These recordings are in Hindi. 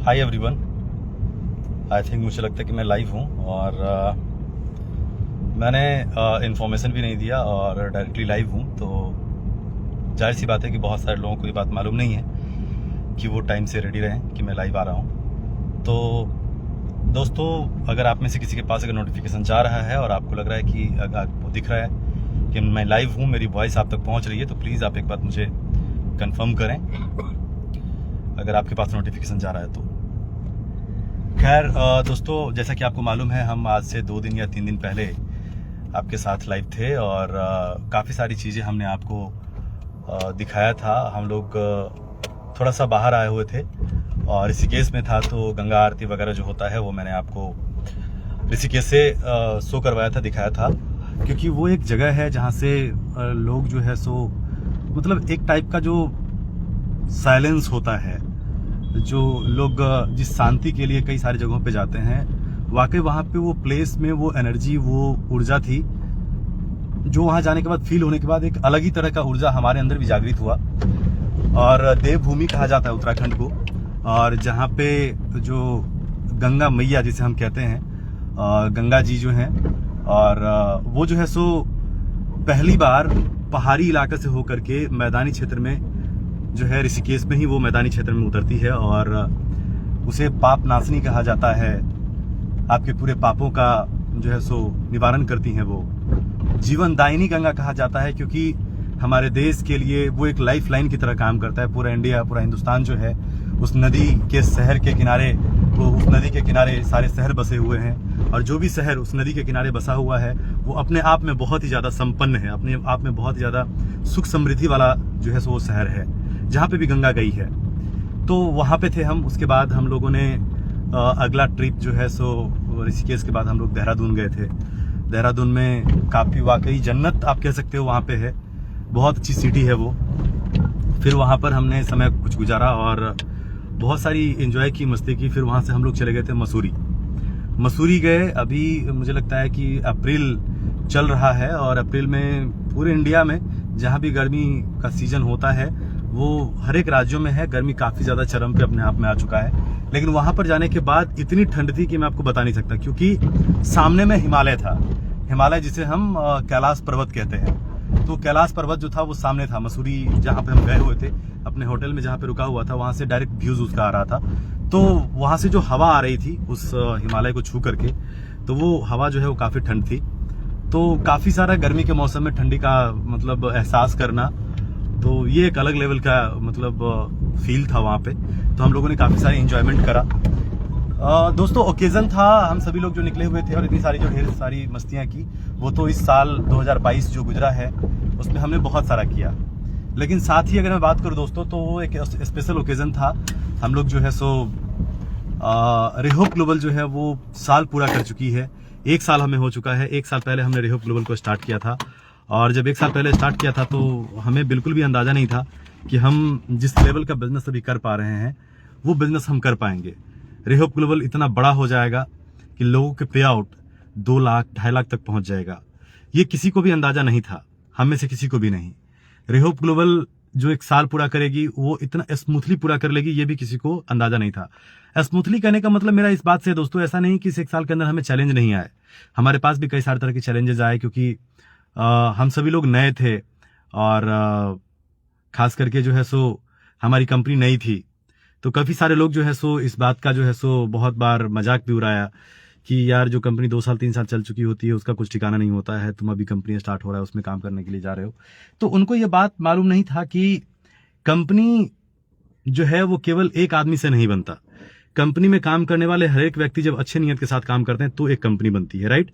Hi everyone. आई थिंक मुझे लगता है कि मैं लाइव हूँ और मैंने इन्फॉर्मेशन भी नहीं दिया और डायरेक्टली लाइव हूँ, तो जाहिर सी बात है कि बहुत सारे लोगों को ये बात मालूम नहीं है कि वो टाइम से रेडी रहें कि मैं लाइव आ रहा हूँ। तो दोस्तों, अगर आप में से किसी के पास अगर नोटिफिकेशन जा रहा है और आपको लग रहा है कि अगर आपको दिख रहा है कि मैं लाइव हूँ, मेरी वॉइस आप तक पहुँच रही है, तो प्लीज़ आप एक बात मुझे कंफर्म करें अगर आपके पास नोटिफिकेशन जा रहा है तो। खैर दोस्तों, जैसा कि आपको मालूम है, हम आज से 2 दिन या 3 दिन पहले आपके साथ लाइव थे और काफ़ी सारी चीज़ें हमने आपको दिखाया था। हम लोग थोड़ा सा बाहर आए हुए थे और ऋषिकेश में था, तो गंगा आरती वगैरह जो होता है वो मैंने आपको ऋषिकेश से शो करवाया था, दिखाया था, क्योंकि वो एक जगह है जहाँ से लोग जो है सो मतलब एक टाइप का जो साइलेंस होता है, जो लोग जिस शांति के लिए कई सारी जगहों पे जाते हैं, वाकई वहाँ पे वो प्लेस में वो एनर्जी, वो ऊर्जा थी जो वहाँ जाने के बाद फील होने के बाद एक अलग ही तरह का ऊर्जा हमारे अंदर भी जागृत हुआ। और देवभूमि कहा जाता है उत्तराखंड को, और जहाँ पे जो गंगा मैया जिसे हम कहते हैं, गंगा जी जो हैं, और वो जो है सो पहली बार पहाड़ी इलाके से होकर के मैदानी क्षेत्र में जो है, ऋषिकेश में ही वो मैदानी क्षेत्र में उतरती है और उसे पाप नाशनी कहा जाता है। आपके पूरे पापों का जो है सो निवारण करती हैं। वो जीवनदायिनी गंगा कहा जाता है, क्योंकि हमारे देश के लिए वो एक लाइफ लाइन की तरह काम करता है। पूरा इंडिया, पूरा हिंदुस्तान जो है उस नदी के शहर के किनारे, वो उस नदी के किनारे सारे शहर बसे हुए हैं, और जो भी शहर उस नदी के किनारे बसा हुआ है वो अपने आप में बहुत ही ज़्यादा संपन्न है, अपने आप में बहुत ही ज़्यादा सुख समृद्धि वाला जो है सो वो शहर है जहाँ पे भी गंगा गई है। तो वहाँ पे थे हम। उसके बाद हम लोगों ने अगला ट्रिप जो है सो ऋषिकेश के बाद हम लोग देहरादून गए थे। देहरादून में काफ़ी वाकई जन्नत आप कह सकते हो वहाँ पे है, बहुत अच्छी सिटी है वो। फिर वहाँ पर हमने समय कुछ गुजारा और बहुत सारी एंजॉय की, मस्ती की। फिर वहाँ से हम लोग चले गए थे मसूरी गए। अभी मुझे लगता है कि अप्रैल चल रहा है और अप्रैल में पूरे इंडिया में जहाँ भी गर्मी का सीजन होता है वो हर एक राज्यों में है। गर्मी काफ़ी ज़्यादा चरम पे अपने आप में आ चुका है, लेकिन वहाँ पर जाने के बाद इतनी ठंड थी कि मैं आपको बता नहीं सकता, क्योंकि सामने में हिमालय था। हिमालय जिसे हम कैलाश पर्वत कहते हैं, तो कैलाश पर्वत जो था वो सामने था। मसूरी जहाँ पे हम गए हुए थे, अपने होटल में जहाँ पे रुका हुआ था, वहाँ से डायरेक्ट व्यूज उसका आ रहा था। तो वहाँ से जो हवा आ रही थी उस हिमालय को छू करके, तो वो हवा जो है वो काफ़ी ठंड थी। तो काफ़ी सारा गर्मी के मौसम में ठंडी का मतलब एहसास करना, तो ये एक अलग लेवल का मतलब फील था वहाँ पे। तो हम लोगों ने काफ़ी सारी एंजॉयमेंट करा। दोस्तों, ओकेजन था, हम सभी लोग जो निकले हुए थे और इतनी सारी जो ढेर सारी मस्तियाँ की, वो तो इस साल 2022 जो गुजरा है उसमें हमने बहुत सारा किया। लेकिन साथ ही अगर मैं बात करूँ दोस्तों, तो वो एक स्पेशल ओकेजन था। हम लोग जो है सो रेहोप ग्लोबल जो है वो साल पूरा कर चुकी है। 1 साल हमें हो चुका है। 1 साल पहले हमने रेहोप ग्लोबल को स्टार्ट किया था, और जब 1 साल पहले स्टार्ट किया था तो हमें बिल्कुल भी अंदाजा नहीं था कि हम जिस लेवल का बिजनेस अभी कर पा रहे हैं वो बिजनेस हम कर पाएंगे। रेहोप ग्लोबल इतना बड़ा हो जाएगा कि लोगों के पे आउट 2 लाख 2.5 लाख तक पहुंच जाएगा। ये किसी को भी अंदाजा नहीं था, हम में से किसी को भी नहीं। रेहोप ग्लोबल जो 1 साल पूरा करेगी वो इतना स्मूथली पूरा कर लेगी, ये भी किसी को अंदाजा नहीं था। स्मूथली कहने का मतलब मेरा इस बात से दोस्तों, ऐसा नहीं कि इस 1 साल के अंदर हमें चैलेंज नहीं आए। हमारे पास भी कई सारे तरह के चैलेंजेस आए, क्योंकि हम सभी लोग नए थे और खास करके जो है सो हमारी कंपनी नई थी। तो काफ़ी सारे लोग जो है सो इस बात का जो है सो बहुत बार मजाक भी उड़ाया कि यार, जो कंपनी 2 साल 3 साल चल चुकी होती है उसका कुछ ठिकाना नहीं होता है, तुम अभी कंपनी स्टार्ट हो रहा है उसमें काम करने के लिए जा रहे हो। तो उनको ये बात मालूम नहीं था कि कंपनी जो है वो केवल एक आदमी से नहीं बनता। कंपनी में काम करने वाले हर एक व्यक्ति जब अच्छे नियत के साथ काम करते हैं तो एक कंपनी बनती है, राइट।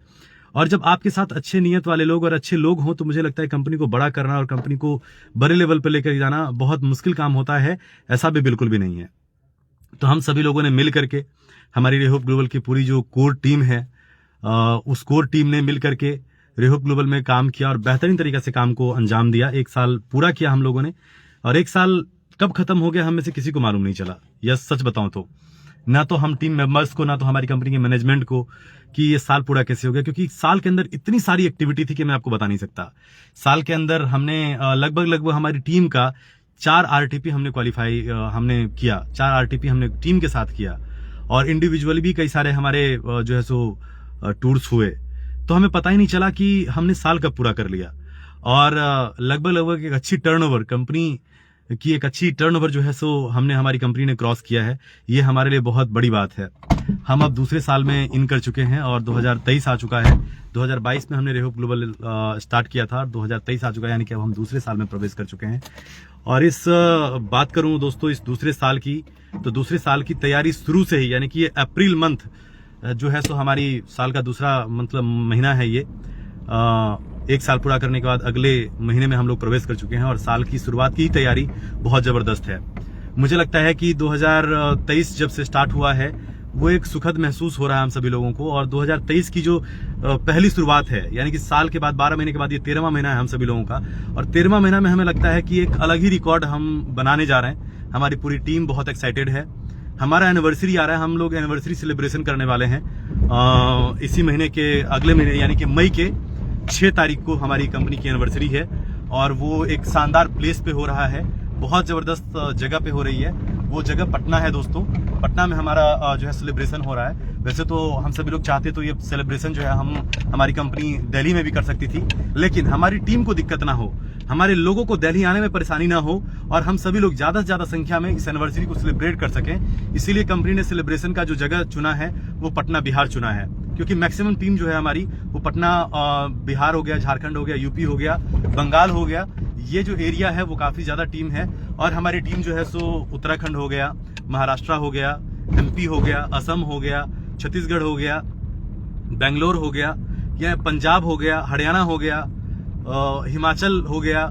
और जब आपके साथ अच्छे नियत वाले लोग और अच्छे लोग हों, तो मुझे लगता है कंपनी को बड़ा करना और कंपनी को बड़े लेवल पर लेकर जाना बहुत मुश्किल काम होता है। ऐसा भी बिल्कुल भी नहीं है। तो हम सभी लोगों ने मिल करके, हमारी रेहोप ग्लोबल की पूरी जो कोर टीम है, उस कोर टीम ने मिल करके रेहोप ग्लोबल में काम किया और बेहतरीन तरीके से काम को अंजाम दिया। 1 साल पूरा किया हम लोगों ने, और 1 साल कब खत्म हो गया हम में से किसी को मालूम नहीं चला। यस, सच बताऊं तो ना तो हम टीम मेंबर्स को, ना तो हमारी कंपनी के मैनेजमेंट को कि ये साल पूरा कैसे हो गया, क्योंकि साल के अंदर इतनी सारी एक्टिविटी थी कि मैं आपको बता नहीं सकता। साल के अंदर हमने लगभग हमारी टीम का 4 RTP हमने क्वालिफाई हमने किया, 4 RTP हमने टीम के साथ किया, और इंडिविजुअली भी कई सारे हमारे जो है सो टूर्स हुए। तो हमें पता ही नहीं चला कि हमने साल कब पूरा कर लिया। और लगभग एक अच्छी टर्नओवर, कंपनी की एक अच्छी टर्नओवर जो है सो हमने, हमारी कंपनी ने क्रॉस किया है। ये हमारे लिए बहुत बड़ी बात है। हम अब दूसरे साल में इन कर चुके हैं और 2023 आ चुका है। 2022 में हमने रेहोप ग्लोबल स्टार्ट किया था, 2023 आ चुका है, यानी कि अब हम दूसरे साल में प्रवेश कर चुके हैं। और इस बात करूं दोस्तों इस दूसरे साल की, तो दूसरे साल की तैयारी शुरू से ही, यानी कि ये अप्रैल मंथ जो है सो हमारी साल का दूसरा मतलब महीना है ये। एक साल पूरा करने के बाद अगले महीने में हम लोग प्रवेश कर चुके हैं और साल की शुरुआत की तैयारी बहुत जबरदस्त है। मुझे लगता है कि 2023 जब से स्टार्ट हुआ है वो एक सुखद महसूस हो रहा है हम सभी लोगों को। और 2023 की जो पहली शुरुआत है, यानी कि साल के बाद 12 महीने के बाद ये 13वां महीना है हम सभी लोगों का। और 13वां महीना में हमें लगता है कि एक अलग ही रिकॉर्ड हम बनाने जा रहे हैं। हमारी पूरी टीम बहुत एक्साइटेड है। हमारा एनिवर्सरी आ रहा है, हम लोग एनिवर्सरी सेलिब्रेशन करने वाले हैं इसी महीने के अगले महीने, यानी कि मई के 6 तारीख को हमारी कंपनी की एनिवर्सरी है। और वो एक शानदार प्लेस पे हो रहा है, बहुत जबरदस्त जगह पे हो रही है। वो जगह पटना है दोस्तों। पटना में हमारा जो है सेलिब्रेशन हो रहा है। वैसे तो हम सभी लोग चाहते तो ये सेलिब्रेशन जो है हमारी कंपनी दिल्ली में भी कर सकती थी, लेकिन हमारी टीम को दिक्कत ना हो, हमारे लोगों को दिल्ली आने में परेशानी ना हो, और हम सभी लोग ज्यादा से ज्यादा संख्या में इस एनिवर्सरी को सेलिब्रेट कर सकें। इसीलिए कंपनी ने सेलिब्रेशन का जो जगह चुना है वो पटना बिहार चुना है, क्योंकि मैक्सिमम टीम जो है हमारी वो पटना बिहार हो गया, झारखंड हो गया, यूपी हो गया, बंगाल हो गया, ये जो एरिया है वो काफी ज्यादा टीम है। और हमारी टीम जो है सो उत्तराखंड हो गया, महाराष्ट्र हो गया, MP हो गया, असम हो गया, छत्तीसगढ़ हो गया, बेंगलोर हो गया, या पंजाब हो गया, हरियाणा हो गया, हिमाचल हो गया।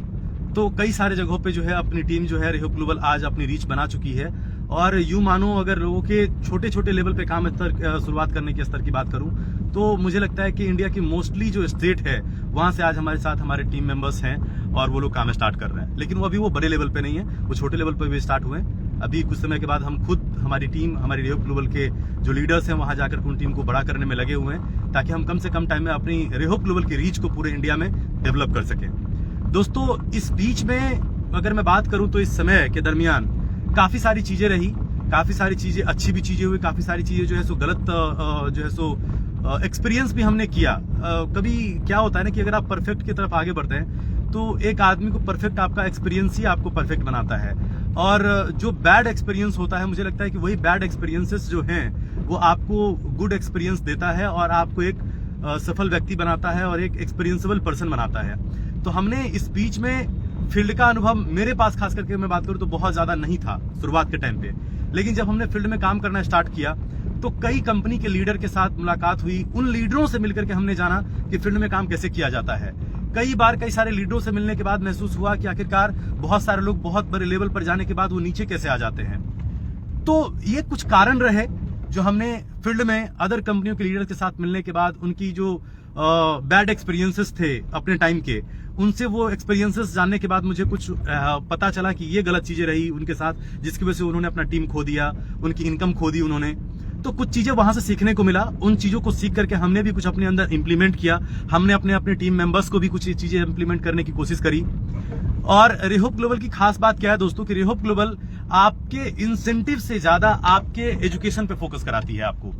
तो कई सारे जगहों पे जो है अपनी टीम जो है रेहोप ग्लोबल आज अपनी रीच बना चुकी है। और यूं मानो अगर लोगों के छोटे छोटे लेवल पे काम स्तर शुरुआत करने के स्तर की बात करूं तो मुझे लगता है कि इंडिया की मोस्टली जो स्टेट है वहां से आज हमारे साथ हमारे टीम मेंबर्स हैं और वो लोग काम स्टार्ट कर रहे हैं। लेकिन वो अभी वो बड़े लेवल पे नहीं है, वो छोटे लेवल पे भी स्टार्ट हुए। अभी कुछ समय के बाद हम खुद, हमारी टीम, हमारी रेहोप ग्लोबल के जो लीडर्स हैं वहां जाकर उन टीम को बड़ा करने में लगे हुए हैं, ताकि हम कम से कम टाइम में अपनी रेहोप ग्लोबल की रीच को पूरे इंडिया में डेवलप कर सकें। दोस्तों इस बीच में अगर मैं बात करूं तो इस समय के दरमियान काफी सारी चीजें रही, काफी सारी चीजें अच्छी भी चीजें हुई, काफी सारी चीजें जो है सो गलत जो है सो एक्सपीरियंस भी हमने किया। कभी क्या होता है ना कि अगर आप परफेक्ट की तरफ आगे बढ़ते हैं तो एक आदमी को परफेक्ट, आपका एक्सपीरियंस ही आपको परफेक्ट बनाता है। और जो बैड एक्सपीरियंस होता है, मुझे लगता है कि वही बैड एक्सपीरियंसेस जो हैं वो आपको गुड एक्सपीरियंस देता है और आपको एक सफल व्यक्ति बनाता है और एक एक्सपीरियंसेबल पर्सन बनाता है। तो हमने इस बीच में फील्ड का अनुभव मेरे पास खास करके मैं बात करूं तो बहुत ज्यादा नहीं था शुरुआत के टाइम पे, लेकिन जब हमने फील्ड में काम करना स्टार्ट किया तो कई कंपनी के लीडर के साथ मुलाकात हुई। उन लीडरों से मिलकर के हमने जाना कि फील्ड में काम कैसे किया जाता है। कई बार कई सारे लीडरों से मिलने के बाद महसूस हुआ कि आखिरकार बहुत सारे लोग बहुत बड़े लेवल पर जाने के बाद वो नीचे कैसे आ जाते हैं। तो ये कुछ कारण रहे जो हमने फील्ड में अदर कंपनियों के लीडर के साथ मिलने के बाद उनकी जो बैड एक्सपीरियंसेस थे अपने टाइम के, उनसे वो एक्सपीरियंसेस जानने के बाद मुझे कुछ पता चला कि ये गलत चीजें रही उनके साथ, जिसकी वजह से उन्होंने अपना टीम खो दिया, उनकी इनकम खो दी उन्होंने। तो कुछ चीजें वहां से सीखने को मिला, उन चीजों को सीख करके हमने भी कुछ अपने अंदर इंप्लीमेंट किया। हमने अपने टीम मेंबर्स को भी कुछ चीजें इंप्लीमेंट करने की कोशिश करी। और रेहोप ग्लोबल की खास बात क्या है दोस्तों कि रेहोप ग्लोबल आपके इंसेंटिव से ज्यादा आपके एजुकेशन पे फोकस कराती है आपको,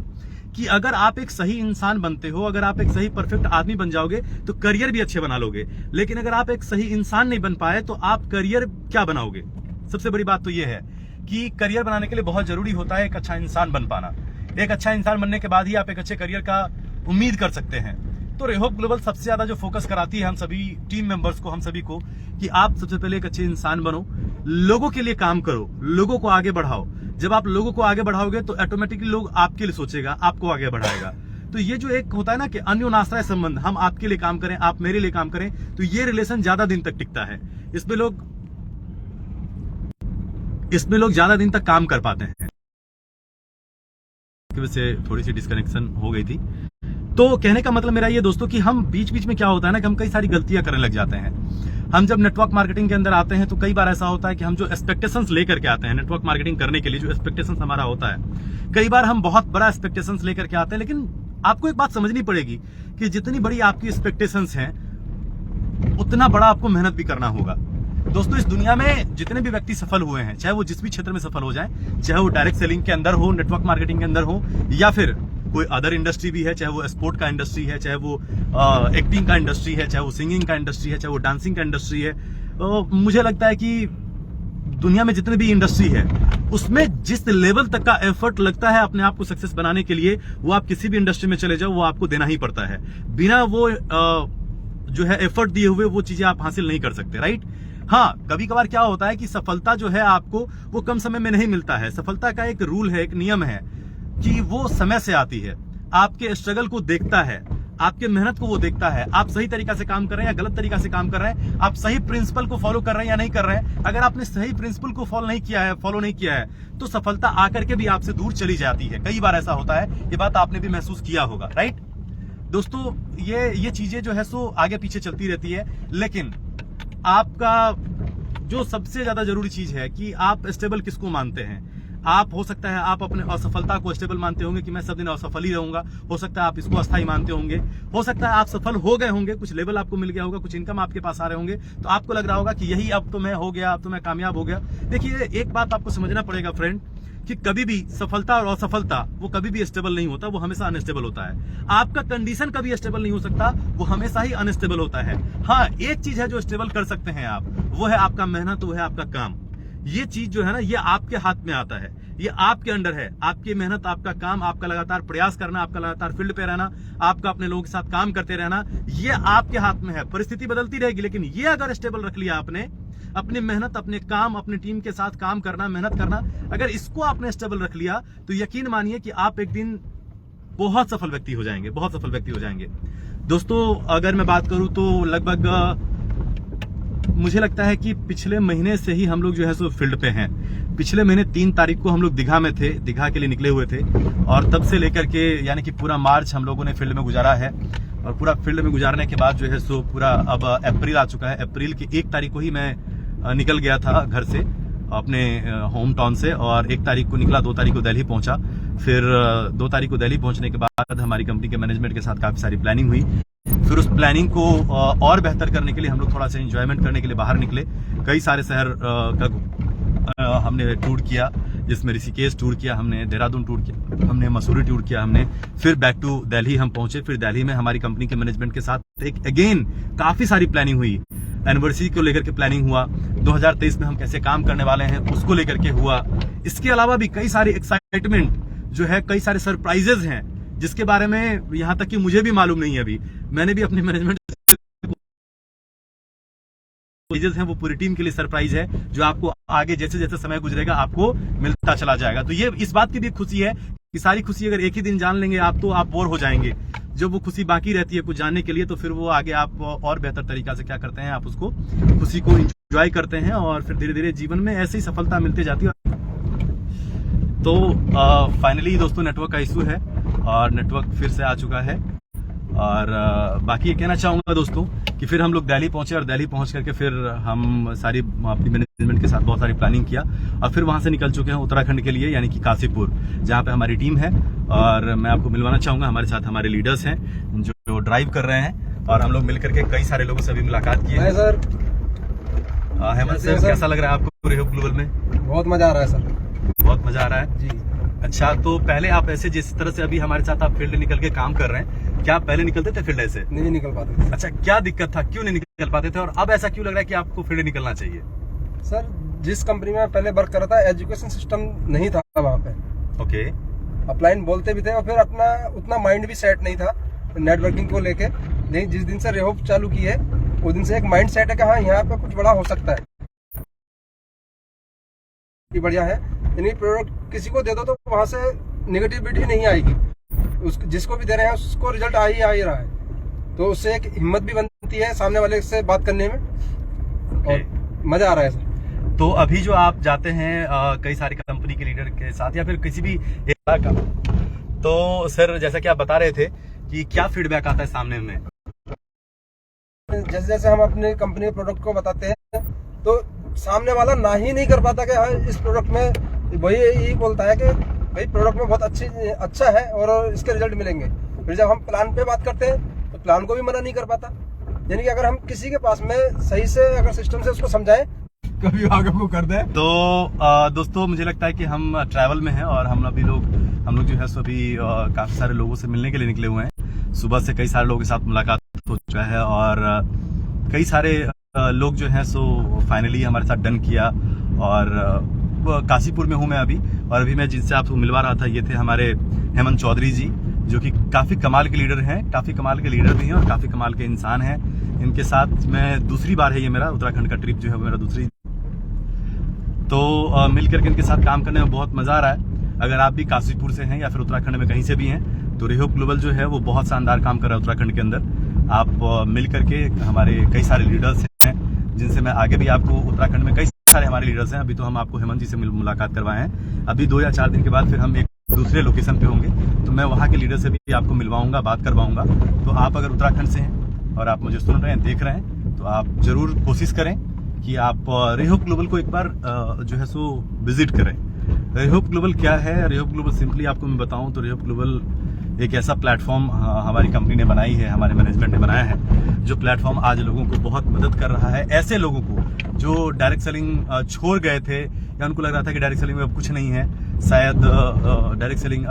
कि अगर आप एक सही इंसान बनते हो, अगर आप एक सही परफेक्ट आदमी बन जाओगे तो करियर भी अच्छे बना लोगे। लेकिन अगर आप एक सही इंसान नहीं बन पाए तो आप करियर क्या बनाओगे। सबसे बड़ी बात तो यह है कि करियर बनाने के लिए बहुत जरूरी होता है एक अच्छा इंसान बन पाना। एक अच्छा इंसान बनने के बाद ही आप एक अच्छे करियर का उम्मीद कर सकते हैं। तो रेहोप ग्लोबल सबसे ज्यादा जो फोकस कराती है हम सभी टीम मेंबर्स को, हम सभी को, कि आप सबसे पहले एक अच्छे इंसान बनो, लोगों के लिए काम करो, लोगों को आगे बढ़ाओ। जब आप लोगों को आगे बढ़ाओगे तो ऑटोमेटिकली लोग आपके लिए सोचेगा, आपको आगे बढ़ाएगा। तो ये जो एक होता है ना कि अन्योन्याश्रय संबंध, हम आपके लिए काम करें, आप मेरे लिए काम करें, तो ये रिलेशन ज्यादा दिन तक टिकता है। इसमें लोग ज्यादा दिन तक काम कर पाते हैं। की वजह से थोड़ी सी डिस्कनेक्शन हो गई थी। तो कहने का मतलब मेरा ये दोस्तों कि हम बीच बीच में क्या होता है ना कि हम कई सारी गलतियां करने लग जाते हैं। हम जब नेटवर्क मार्केटिंग के अंदर आते हैं तो कई बार ऐसा होता है कि हम जो एक्सपेक्टेशंस लेकर के आते हैं नेटवर्क मार्केटिंग करने के लिए, जो एक्सपेक्टेशंस हमारा होता है, कई बार हम बहुत बड़ा एक्सपेक्टेशंस लेकर के आते हैं। लेकिन आपको एक बात समझनी पड़ेगी कि जितनी बड़ी आपकी एक्सपेक्टेशंस हैं उतना बड़ा आपको मेहनत भी करना होगा। दोस्तों, इस दुनिया में जितने भी व्यक्ति सफल हुए हैं, चाहे वो जिस भी क्षेत्र में सफल हो जाए, चाहे वो डायरेक्ट सेलिंग के अंदर हो, नेटवर्क मार्केटिंग के अंदर हो, या फिर कोई अदर इंडस्ट्री भी है, चाहे वो स्पोर्ट का इंडस्ट्री है, चाहे वो एक्टिंग का इंडस्ट्री है, चाहे वो सिंगिंग का इंडस्ट्री है, चाहे वो डांसिंग का इंडस्ट्री है, मुझे लगता है कि दुनिया में जितने भी इंडस्ट्री है, उसमें जिस लेवल तक का एफर्ट लगता है अपने आप को सक्सेस बनाने के लिए, वो आप किसी भी इंडस्ट्री में चले जाओ, वो आपको देना ही पड़ता है। बिना वो जो है एफर्ट दिए हुए वो चीजें आप हासिल नहीं कर सकते, राइट? हाँ, कभी कभार क्या होता है कि सफलता जो है आपको वो कम समय में नहीं मिलता है। सफलता का एक रूल है, एक नियम है कि वो समय से आती है। आपके स्ट्रगल को देखता है, आपके मेहनत को वो देखता है, आप सही तरीका से काम कर रहे हैं या गलत तरीका से काम कर रहे हैं, आप सही प्रिंसिपल को फॉलो कर रहे हैं या नहीं कर रहे हैं। अगर आपने सही प्रिंसिपल को फॉलो नहीं किया है तो सफलता आकर के भी आपसे दूर चली जाती है। कई बार ऐसा होता है, ये बात आपने भी महसूस किया होगा, राइट? दोस्तों, ये चीजें जो है सो आगे पीछे चलती रहती है, लेकिन आपका जो सबसे ज्यादा जरूरी चीज है कि आप स्टेबल किसको मानते हैं। आप, हो सकता है आप अपने असफलता को स्टेबल मानते होंगे कि मैं सब दिन असफल ही रहूंगा, हो सकता है आप इसको अस्थायी मानते होंगे, हो सकता है आप सफल हो गए होंगे, कुछ लेवल आपको मिल गया होगा, कुछ इनकम आपके पास आ रहे होंगे, तो आपको लग रहा होगा कि यही अब तो मैं हो गया, अब तो मैं कामयाब हो गया। देखिए, एक बात आपको समझना पड़ेगा फ्रेंड, कि कभी भी सफलता और असफलता वो कभी भी स्टेबल नहीं होता, वो हमेशा अनस्टेबल होता है। आपका कंडीशन कभी स्टेबल नहीं हो सकता, वो हमेशा ही अनस्टेबल होता है। हाँ, एक चीज है जो स्टेबल कर सकते हैं आप, वो है आपका मेहनत, वो है आपका काम। ये चीज जो है ना, ये आपके हाथ में आता है, ये आपके अंडर है। आपकी मेहनत, आपका काम, आपका लगातार प्रयास करना, आपका लगातार फील्ड पे रहना, आपका अपने लोगों के साथ काम करते रहना, ये आपके हाथ में है। परिस्थिति बदलती रहेगी, लेकिन ये अगर स्टेबल रख लिया आपने, अपनी मेहनत, अपने काम, अपनी टीम के साथ काम करना, मेहनत करना, अगर इसको आपने स्टेबल रख लिया, तो यकीन मानिए कि आप एक दिन बहुत सफल व्यक्ति हो जाएंगे, बहुत सफल व्यक्ति हो जाएंगे। दोस्तों, अगर मैं बात करूं तो लगभग मुझे लगता है कि पिछले महीने से ही हम लोग जो है सो फील्ड पे हैं। पिछले महीने 3 तारीख को हम लोग दीघा में थे, दीघा के लिए निकले हुए थे, और तब से लेकर के यानी कि पूरा मार्च हम लोगों ने फील्ड में गुजारा है। और पूरा फील्ड में गुजारने के बाद जो है सो पूरा अब अप्रैल आ चुका है। अप्रैल की 1 तारीख को ही मैं निकल गया था घर से, अपने होम टाउन से, और 1 तारीख को निकला, 2 तारीख को दिल्ली पहुंचा। फिर 2 तारीख को दिल्ली पहुंचने के बाद हमारी कंपनी के मैनेजमेंट के साथ काफी सारी प्लानिंग हुई। फिर उस प्लानिंग को और बेहतर करने के लिए हम लोग थोड़ा सा एंजॉयमेंट करने के लिए बाहर निकले। कई सारे शहर का हमने टूर किया, जिसमें ऋषिकेश टूर किया हमने, देहरादून टूर किया हमने, मसूरी टूर किया हमने। फिर बैक टू दिल्ली हम पहुंचे। फिर दिल्ली में हमारी कंपनी के मैनेजमेंट के साथ एक अगेन काफी सारी प्लानिंग हुई। एनिवर्सरी को लेकर के प्लानिंग हुआ, 2023 में हम कैसे काम करने वाले हैं उसको लेकर के हुआ। इसके अलावा भी कई सारी एक्साइटमेंट जो है, कई सारे सरप्राइजेज हैं, जिसके बारे में यहाँ तक कि मुझे भी मालूम नहीं है। अभी मैंने भी अपने मैनेजमेंट हैं, वो पूरी टीम के लिए सरप्राइज है, जो आपको आगे जैसे जैसे समय गुजरेगा आपको मिलता चला जाएगा। तो ये इस बात की भी खुशी है कि सारी खुशी अगर एक ही दिन जान लेंगे आप, तो आप बोर हो जाएंगे। जब वो खुशी बाकी रहती है कुछ जानने के लिए, तो फिर वो आगे आप और बेहतर तरीका से क्या करते हैं, आप उसको खुशी को एंजॉय करते हैं, और फिर धीरे धीरे जीवन में ऐसी सफलता मिलती जाती है। तो फाइनली दोस्तों, नेटवर्क का इशू है और नेटवर्क फिर से आ चुका है। और बाकी ये कहना चाहूंगा दोस्तों कि फिर हम लोग दिल्ली पहुंचे, और दिल्ली पहुंच करके फिर हम सारी अपनी मैनेजमेंट के साथ बहुत सारी प्लानिंग किया, और फिर वहां से निकल चुके हैं उत्तराखंड के लिए, यानी कि काशीपुर, जहां पे हमारी टीम है। और मैं आपको मिलवाना चाहूंगा, हमारे साथ हमारे लीडर्स हैं जो ड्राइव कर रहे हैं, और हम लोग मिलकर के कई सारे लोगों से भी मुलाकात की है। सर हेमंत सर, कैसा लग रहा है आपको रेहोप ग्लोबल में? बहुत मजा आ रहा है सर, बहुत मजा आ रहा है जी। अच्छा, तो पहले आप ऐसे जिस तरह से अभी हमारे साथ आप फील्ड निकल के काम कर रहे हैं, क्या आप पहले निकलते थे फील्ड ऐसे? नहीं निकल पाते थे। अच्छा, क्या दिक्कत था, क्यों नहीं निकल पाते थे, और अब ऐसा क्यों लग रहा है कि आपको फील्ड निकलना चाहिए? सर, जिस कंपनी में पहले वर्क कर रहा था, एजुकेशन सिस्टम नहीं था वहाँ पे। ओके। अपलाइन बोलते भी थे, और फिर अपना उतना माइंड भी सेट नहीं था नेटवर्किंग को लेके। लेकिन जिस दिन से रेहोप चालू की है, उस दिन से एक माइंड सेट है कि हाँ, यहाँ पे कुछ बड़ा हो सकता है, ये बढ़िया है। यानी प्रोडक्ट किसी को दे दो तो वहाँ से नेगेटिविटी नहीं आएगी, जिसको भी दे रहे हैं उसको रिजल्ट आ ही रहा है। तो उससे एक हिम्मत भी बनती है सामने वाले से बात करने में, और मजा आ रहा है सर। तो अभी जो आप जाते हैं कई सारी कंपनी के लीडर के साथ, या फिर किसी भी का, तो सर जैसा कि आप बता रहे थे कि क्या फीडबैक आता है सामने में? जैसे जैसे हम अपने कंपनी के प्रोडक्ट को बताते हैं, तो सामने वाला ना ही नहीं कर पाता कि हाँ, इस प्रोडक्ट में, वही यही बोलता है कि भाई प्रोडक्ट में बहुत अच्छा है और इसके रिजल्ट मिलेंगे। फिर जब हम प्लान पे बात करते हैं, तो प्लान को भी मना नहीं कर पाता। यानी कि अगर हम किसी के पास में सही से अगर सिस्टम से उसको समझाएं, कभी आगे को कर दे। तो दोस्तों मुझे लगता है कि हम ट्रैवल में हैं और हम लोग जो है सो अभी काफी सारे लोगों से मिलने के लिए निकले हुए हैं। सुबह से कई सारे लोगों के साथ मुलाकात हो चुका है और कई सारे लोग जो हैं सो फाइनली हमारे साथ डन किया। और काशीपुर में हूं मैं अभी, और अभी मैं जिनसे आपको मिलवा रहा था ये थे हमारे हेमंत चौधरी जी, जो कि काफी कमाल के लीडर हैं, काफी कमाल के लीडर भी हैं और काफी कमाल के इंसान हैं। इनके साथ मैं दूसरी बार है ये मेरा उत्तराखंड का ट्रिप जो है मेरा दूसरी, तो मिल करके इनके साथ काम करने में बहुत मजा आ रहा है। अगर आप भी काशीपुर से हैं या फिर उत्तराखंड में कहीं से भी हैं तो रेहोप ग्लोबल जो है वो बहुत शानदार काम कर रहा है उत्तराखंड के अंदर। आप मिल करके, हमारे कई सारे लीडर्स हैं जिनसे मैं आगे भी आपको, उत्तराखंड में कई सारे हमारे लीडर्स हैं। अभी तो हम आपको हेमंत जी से मुलाकात करवाए हैं, अभी 2 या 4 दिन के बाद फिर हम एक दूसरे लोकेशन पे होंगे, तो मैं वहाँ के लीडर से भी आपको मिलवाऊंगा, बात करवाऊंगा। तो आप अगर उत्तराखंड से हैं और आप मुझे सुन रहे हैं, देख रहे हैं, तो आप जरूर कोशिश करें कि आप रेहोप ग्लोबल को एक बार जो है सो विजिट करें। रेहोप ग्लोबल क्या है? रेहोप ग्लोबल सिंपली आपको मैं बताऊं तो रेहोप ग्लोबल एक ऐसा प्लेटफॉर्म हमारी कंपनी ने बनाई है, हमारे मैनेजमेंट ने बनाया है, जो प्लेटफॉर्म आज लोगों को बहुत मदद कर रहा है। ऐसे लोगों को जो डायरेक्ट सेलिंग छोड़ गए थे या उनको लग रहा था कि डायरेक्ट सेलिंग में अब कुछ नहीं है, शायद डायरेक्ट सेलिंग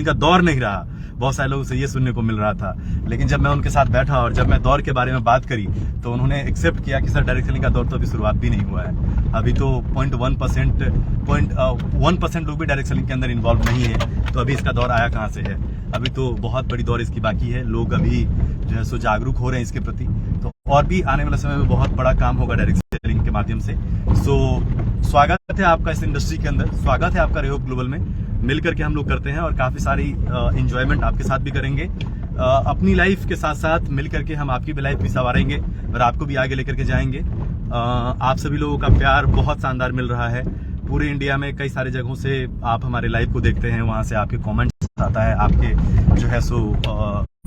का दौर नहीं रहा, बहुत सारे लोगों से ये सुनने को मिल रहा था। लेकिन जब मैं उनके साथ बैठा और जब मैं दौर के बारे में बात करी तो उन्होंने एक्सेप्ट किया कि सर डायरेक्ट सेलिंग का दौर तो अभी शुरुआत भी नहीं हुआ है, अभी तो 0.1% लोग भी डायरेक्ट सेलिंग के अंदर इन्वॉल्व नहीं है, तो अभी इसका दौर आया कहाँ से है? अभी तो बहुत बड़ी दौर इसकी बाकी है, लोग अभी जो है सो जागरूक हो रहे हैं इसके प्रति। तो और भी आने वाले समय में बहुत बड़ा काम होगा डायरेक्ट सेलिंग के माध्यम से। सो स्वागत है आपका इस इंडस्ट्री के अंदर, स्वागत है आपका रेहोप ग्लोबल में। मिल करके हम लोग करते हैं और काफी सारी एंजॉयमेंट आपके साथ भी करेंगे। अपनी लाइफ के साथ साथ मिल करके हम आपकी भी लाइफ भी संवारेंगे और आपको भी आगे लेकर के जाएंगे। आप सभी लोगों का प्यार बहुत शानदार मिल रहा है। पूरे इंडिया में कई सारे जगहों से आप हमारे लाइव को देखते हैं, वहां से आपके कमेंट्स आता है, आपके जो है सो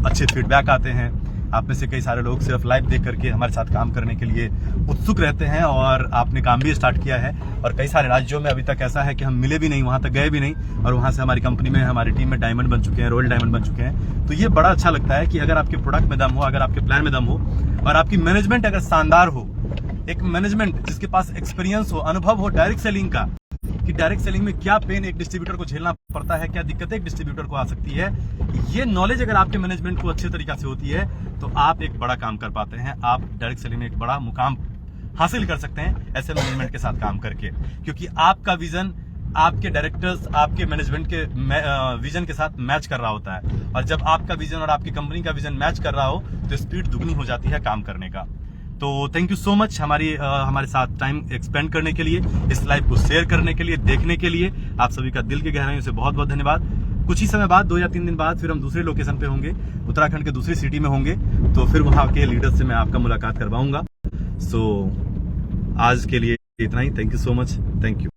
अच्छे फीडबैक आते हैं। आप में से कई सारे लोग सिर्फ लाइव देख करके हमारे साथ काम करने के लिए उत्सुक रहते हैं और आपने काम भी स्टार्ट किया है। और कई सारे राज्यों में अभी तक ऐसा है कि हम मिले भी नहीं, वहां तक गए भी नहीं, और वहां से हमारी कंपनी में, हमारी टीम में डायमंड बन चुके हैं, रॉयल डायमंड बन चुके हैं। तो ये बड़ा अच्छा लगता है कि अगर आपके प्रोडक्ट में दम हो, अगर आपके प्लान में दम हो और आपकी मैनेजमेंट अगर शानदार हो, एक मैनेजमेंट जिसके पास एक्सपीरियंस हो, अनुभव हो डायरेक्ट सेलिंग का, कि डायरेक्ट सेलिंग में क्या पेन एक डिस्ट्रीब्यूटर को झेलना पड़ता है, क्या दिक्कतें एक डिस्ट्रीब्यूटर को आ सकती है, ये नॉलेज अगर आपके मैनेजमेंट को अच्छे तरीके से होती है तो आप एक बड़ा काम कर पाते हैं। आप डायरेक्ट सेलिंग में एक बड़ा मुकाम हासिल कर सकते हैं ऐसे मैनेजमेंट के साथ काम करके, क्योंकि आपका विजन आपके डायरेक्टर्स, आपके मैनेजमेंट के विजन के साथ मैच कर रहा होता है। और जब आपका विजन और आपकी कंपनी का विजन मैच कर रहा हो तो स्पीड दुगनी हो जाती है काम करने का। तो थैंक यू सो मच हमारे साथ टाइम एक्सपेंड करने के लिए, इस लाइव को शेयर करने के लिए, देखने के लिए। आप सभी का दिल की गहराइयों से बहुत बहुत धन्यवाद। कुछ ही समय बाद, 2 या 3 दिन बाद फिर हम दूसरे लोकेशन पे होंगे, उत्तराखंड के दूसरी सिटी में होंगे, तो फिर वहां के लीडर्स से मैं आपका मुलाकात करवाऊंगा। सो आज के लिए इतना ही। Thank you so much. Thank you.